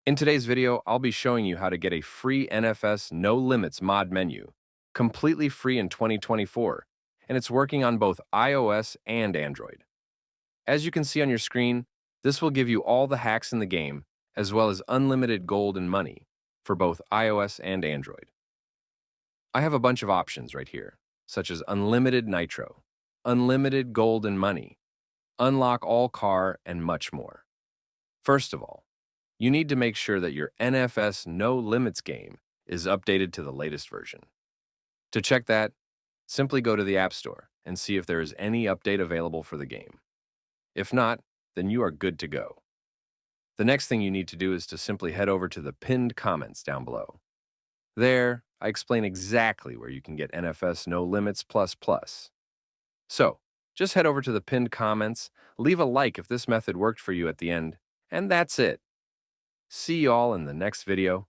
In today's video, I'll be showing you how to get a free NFS No Limits mod menu, completely free in 2024, and it's working on both iOS and Android. As you can see on your screen, this will give you all the hacks in the game, as well as unlimited gold and money for both iOS and Android. I have a bunch of options right here, such as unlimited nitro, unlimited gold and money, unlock all car, and much more. First of all, you need to make sure that your NFS No Limits game is updated to the latest version. To check that, simply go to the App Store and see if there is any update available for the game. If not, then you are good to go. The next thing you need to do is to simply head over to the pinned comments down below. There, I explain exactly where you can get NFS No Limits Plus Plus. So, just head over to the pinned comments, leave a like if this method worked for you at the end, and that's it. See y'all in the next video.